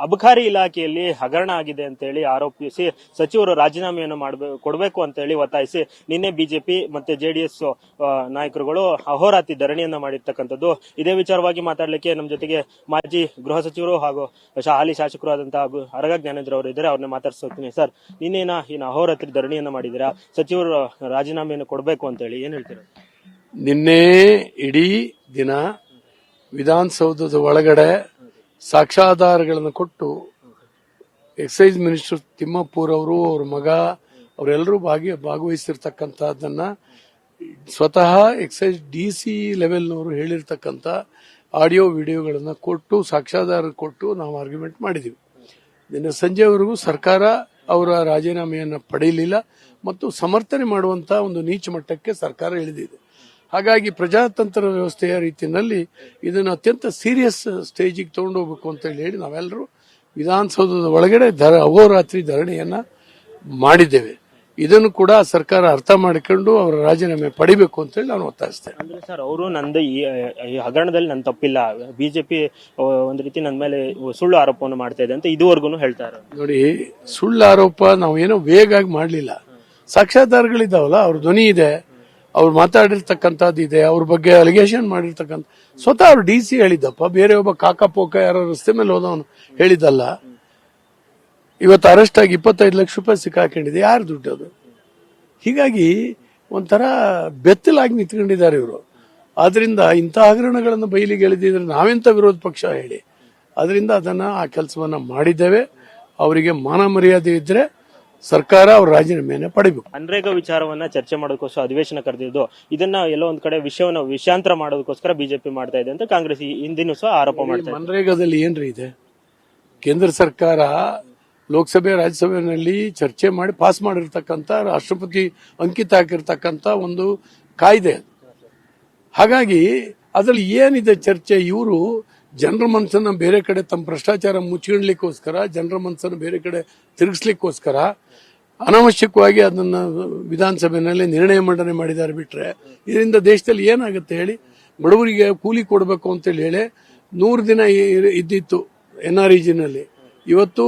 ಅಬಕಾರಿ ಇಲಾಖೆಯಲ್ಲಿ ಹಗರಣ ಆಗಿದೆ ಅಂತ ಹೇಳಿ ಆರೋಪಿಸಿ ಸಚಿವರು ರಾಜೀನಾಮೆಯನ್ನು ಕೊಡಬೇಕು ಅಂತ ಹೇಳಿ ಒತ್ತಾಯಿಸಿ ನಿನ್ನೆ ಬಿಜೆಪಿ ಮತ್ತೆ ಜೆಡಿಎಸ್ ನಾಯಕರುಗಳು ಅಹೋರಾತ್ರಿ ಧರಣಿಯನ್ನ ಮಾಡಿರ್ತಕ್ಕಂಥದ್ದು. ಇದೇ ವಿಚಾರವಾಗಿ ಮಾತಾಡ್ಲಿಕ್ಕೆ ನಮ್ಮ ಜೊತೆಗೆ ಮಾಜಿ ಗೃಹ ಸಚಿವರು ಹಾಗೂ ಹಾಲಿ ಶಾಸಕರು ಆದಂತಹ ಅರಗ ಜ್ಞಾನೇಂದ್ರ ಅವರು ಇದ್ದಾರೆ. ಅವ್ರನ್ನ ಮಾತಾಡ್ಸೋತೀನಿ. ಸರ್, ನಿನ್ನೇನ ಅಹೋರಾತ್ರಿ ಧರಣಿಯನ್ನ ಮಾಡಿದ್ದೀರಾ, ಸಚಿವರು ರಾಜೀನಾಮೆಯನ್ನು ಕೊಡಬೇಕು ಅಂತ ಹೇಳಿ, ಏನ್ ಹೇಳ್ತೀರಾ? ನಿನ್ನೆ ಇಡೀ ದಿನ ವಿಧಾನಸೌಧದ ಒಳಗಡೆ ಸಾಕ್ಷ್ಯಾಧಾರಗಳನ್ನು ಕೊಟ್ಟು ಎಕ್ಸೈಸ್ ಮಿನಿಸ್ಟರ್ ತಿಮ್ಮಪ್ಪೂರ್ ಅವರು, ಅವ್ರ ಮಗ, ಅವರೆಲ್ಲರೂ ಭಾಗವಹಿಸಿರ್ತಕ್ಕಂಥದ್ದನ್ನ ಸ್ವತಃ ಎಕ್ಸೈಸ್ ಡಿಸಿ ಲೆವೆಲ್ನವರು ಹೇಳಿರ್ತಕ್ಕಂಥ ಆಡಿಯೋ ವಿಡಿಯೋಗಳನ್ನ ಕೊಟ್ಟು ಸಾಕ್ಷ್ಯಾಧಾರ ಕೊಟ್ಟು ನಾವು ಆರ್ಗ್ಯುಮೆಂಟ್ ಮಾಡಿದೀವಿ. ನಿನ್ನೆ ಸಂಜೆವರೆಗೂ ಸರ್ಕಾರ ಅವರ ರಾಜೀನಾಮೆಯನ್ನು ಪಡೆಯಲಿಲ್ಲ ಮತ್ತು ಸಮರ್ಥನೆ ಮಾಡುವಂತಹ ಒಂದು ನೀಚ ಮಟ್ಟಕ್ಕೆ ಸರ್ಕಾರ ಇಳಿದಿದೆ. ಹಾಗಾಗಿ ಪ್ರಜಾತಂತ್ರ ವ್ಯವಸ್ಥೆಯ ರೀತಿಯಲ್ಲಿ ಇದನ್ನು ಅತ್ಯಂತ ಸೀರಿಯಸ್ ಸ್ಟೇಜಿಗೆ ತಗೊಂಡು ಹೋಗ್ಬೇಕು ಅಂತ ಹೇಳಿ ನಾವೆಲ್ಲರೂ ವಿಧಾನಸೌಧದ ಒಳಗಡೆ ಅಹೋರಾತ್ರಿ ಧರಣಿಯನ್ನ ಮಾಡಿದ್ದೇವೆ. ಇದನ್ನು ಕೂಡ ಸರ್ಕಾರ ಅರ್ಥ ಮಾಡಿಕೊಂಡು ಅವರ ರಾಜೀನಾಮೆ ಪಡಿಬೇಕು ಅಂತ ಹೇಳಿ ನಾನು ಒತ್ತಾಯಿಸ್ತೇನೆ. ಅಂದ್ರೆ ಸರ್, ಅವರು ನಂದು ಈ ಹಗರಣದಲ್ಲಿ ನನ್ನ ತಪ್ಪಿಲ್ಲ, ಬಿಜೆಪಿ ಒಂದ್ ರೀತಿ ನನ್ನ ಮೇಲೆ ಸುಳ್ಳು ಆರೋಪವನ್ನು ಮಾಡ್ತಾ ಇದೆ ಅಂತ ಇದುವರೆಗೂ ಹೇಳ್ತಾರೆ. ನೋಡಿ, ಸುಳ್ಳು ಆರೋಪ ನಾವು ಏನೋ ವೇಗಾಗಿ ಮಾಡ್ಲಿಲ್ಲ. ಸಾಕ್ಷ್ಯಾಧಾರಗಳಿದ್ದಾವಲ್ಲ, ಅವ್ರ ಧ್ವನಿ ಇದೆ, ಅವ್ರು ಮಾತಾಡಿರ್ತಕ್ಕಂಥದ್ದು ಇದೆ, ಅವ್ರ ಬಗ್ಗೆ ಅಲಿಗೇಷನ್ ಮಾಡಿರ್ತಕ್ಕಂಥ ಸ್ವತಃ ಅವ್ರು ಡಿಸಿ ಹೇಳಿದ್ದಪ್ಪ. ಬೇರೆ ಒಬ್ಬ ಕಾಕಪೋಕ ಯಾರೋ ರಸ್ತೆ ಮೇಲೆ ಹೋದವನು ಹೇಳಿದ್ದಲ್ಲ. ಇವತ್ತು ಅರೆಸ್ಟ್ ಆಗಿ 25 ಲಕ್ಷ ರೂಪಾಯಿ ಸಿಕ್ಕಾಕೊಂಡಿದೆ. ಯಾರು ದುಡ್ಡು ಅದು? ಹೀಗಾಗಿ ಒಂಥರ ಬೆತ್ತಲಾಗಿ ನಿಂತ್ಕೊಂಡಿದ್ದಾರೆ ಇವರು. ಆದ್ರಿಂದ ಇಂಥ ಹಗರಣಗಳನ್ನು ಬಯಲಿಗೆ ಎಳೆದಿದ್ರೆ ನಾವೆಂತ ವಿರೋಧ ಪಕ್ಷ ಹೇಳಿ. ಅದರಿಂದ ಆ ಕೆಲಸವನ್ನ ಮಾಡಿದ್ದೇವೆ. ಅವರಿಗೆ ಮಾನ ಮರ್ಯಾದೆ ಇದ್ರೆ ಸರ್ಕಾರ ಅವ್ರ ರಾಜೀನಾಮೆಯನ್ನು ಪಡಿಬೇಕು. ಮನ್ರೇಗಾ ವಿಚಾರವನ್ನ ಚರ್ಚೆ ಮಾಡೋದಕ್ಕೋಸ್ಕರ ಅಧಿವೇಶನ ಕರೆದಿದ್ದು, ಇದನ್ನ ಎಲ್ಲೋ ಒಂದ್ ಕಡೆ ವಿಷಯವನ್ನು ವಿಷಯಾಂತರ ಮಾಡೋದಕ್ಕೋಸ್ಕರ ಬಿಜೆಪಿ ಮಾಡ್ತಾ ಇದೆ ಅಂತ ಕಾಂಗ್ರೆಸ್ ಹಿಂದಿನೂ ಸಹ ಆರೋಪ ಮಾಡ್ತಾ ಇದೆ. ಮನ್ರೇಗಾದಲ್ಲಿ ಏನ್ರಿ ಇದೆ? ಕೇಂದ್ರ ಸರ್ಕಾರ ಲೋಕಸಭೆ ರಾಜ್ಯಸಭೆಯಲ್ಲಿ ಚರ್ಚೆ ಮಾಡಿ ಪಾಸ್ ಮಾಡಿರ್ತಕ್ಕಂಥ, ರಾಷ್ಟ್ರಪತಿ ಅಂಕಿತ ಹಾಕಿರ್ತಕ್ಕಂಥ ಒಂದು ಕಾಯ್ದೆ. ಹಾಗಾಗಿ ಅದರಲ್ಲಿ ಏನಿದೆ ಚರ್ಚೆ? ಇವರು ಜನರ ಮನಸ್ಸನ್ನ ಬೇರೆ ಕಡೆ ತಮ್ಮ ಭ್ರಷ್ಟಾಚಾರ ಮುಚ್ಚಿಡ್ಲಿಕ್ಕೋಸ್ಕರ, ಜನರ ಮನಸ್ಸನ್ನು ಬೇರೆ ಕಡೆ ತಿರುಗಿಸ್ಲಿಕ್ಕೋಸ್ಕರ ಅನಾವಶ್ಯಕವಾಗಿ ಅದನ್ನ ವಿಧಾನಸಭೆಯಲ್ಲಿ ನಿರ್ಣಯ ಮಂಡನೆ ಮಾಡಿದ್ದಾರೆ. ಬಿಟ್ರೆ ಇದರಿಂದ ದೇಶದಲ್ಲಿ ಏನಾಗುತ್ತೆ ಹೇಳಿ? ಬಡವರಿಗೆ ಕೂಲಿ ಕೊಡಬೇಕು ಅಂತ ಹೇಳಿ 100 ದಿನ ಇದ್ದಿತ್ತು NREGನಲ್ಲಿ. ಇವತ್ತು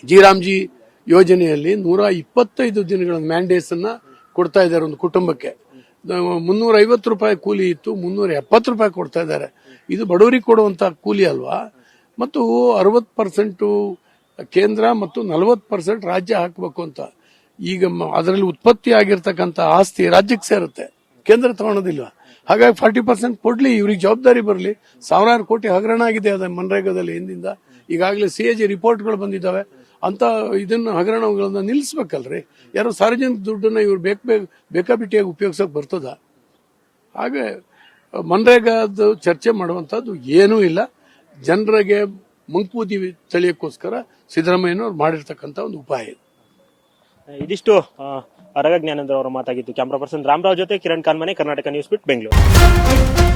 ಜಿರಾಮ್ಜಿ ಯೋಜನೆಯಲ್ಲಿ 125 ದಿನಗಳ ಮ್ಯಾಂಡೇಟ್ಸ್ ಅನ್ನ ಕೊಡ್ತಾ ಇದ್ದಾರೆ ಒಂದು ಕುಟುಂಬಕ್ಕೆ. 350 ರೂಪಾಯಿ ಕೂಲಿ ಇತ್ತು, 370 ರೂಪಾಯಿ ಕೊಡ್ತಾ ಇದ್ದಾರೆ. ಇದು ಬಡವರಿಗೆ ಕೊಡುವಂತ ಕೂಲಿ ಅಲ್ವಾ? ಮತ್ತು 60% ಕೇಂದ್ರ ಮತ್ತು 40% ರಾಜ್ಯ ಹಾಕಬೇಕು ಅಂತ. ಈಗ ಅದರಲ್ಲಿ ಉತ್ಪತ್ತಿ ಆಗಿರ್ತಕ್ಕಂಥ ಆಸ್ತಿ ರಾಜ್ಯಕ್ಕೆ ಸೇರುತ್ತೆ, ಕೇಂದ್ರ ತಗೊಳೋದಿಲ್ವಾ? ಹಾಗಾಗಿ 40% ಕೊಡ್ಲಿ, ಇವ್ರಿಗೆ ಜವಾಬ್ದಾರಿ ಬರಲಿ. ಸಾವಿರಾರು ಕೋಟಿ ಹಗರಣ ಆಗಿದೆ ಅದ ಮನ್ರೇಗಾದಲ್ಲಿ ಹಿಂದಿಂದ. ಈಗಾಗಲೇ CAG ರಿಪೋರ್ಟ್ಗಳು ಬಂದಿದ್ದಾವೆ. ಅಂತ ಇದನ್ನ ಹಗರಣಗಳನ್ನ ನಿಲ್ಲಿಸಬೇಕಲ್ರಿ? ಯಾರೋ ಸಾರ್ವಜನಿಕ ದುಡ್ಡನ್ನ ಇವ್ರು ಬೇಕಾಬಿಟ್ಟಿಯಾಗಿ ಉಪಯೋಗಿಸಕ್ ಬರ್ತದ? ಹಾಗೆ ಮನ್ರೇಗಾದ ಚರ್ಚೆ ಮಾಡುವಂತದ್ದು ಏನೂ ಇಲ್ಲ. ಜನರಿಗೆ ಮಂಕೂದಿ ತಳಿಯಕ್ಕೋಸ್ಕರ ಸಿದ್ದರಾಮಯ್ಯನವ್ರು ಮಾಡಿರ್ತಕ್ಕಂಥ ಒಂದು ಉಪಾಯ ಇದು. ಇದಿಷ್ಟು ಅರಗ ಜ್ಞಾನೇಂದ್ರ ಅವರ ಮಾತಾಗಿತ್ತು. ಕ್ಯಾಮರಾ ಪರ್ಸನ್ ರಾಮರಾವ್ ಜೊತೆ ಕಿರಣ್ ಕಾನ್ಮನೆ, ಕರ್ನಾಟಕ ನ್ಯೂಸ್ ಬಿಟ್, ಬೆಂಗಳೂರು.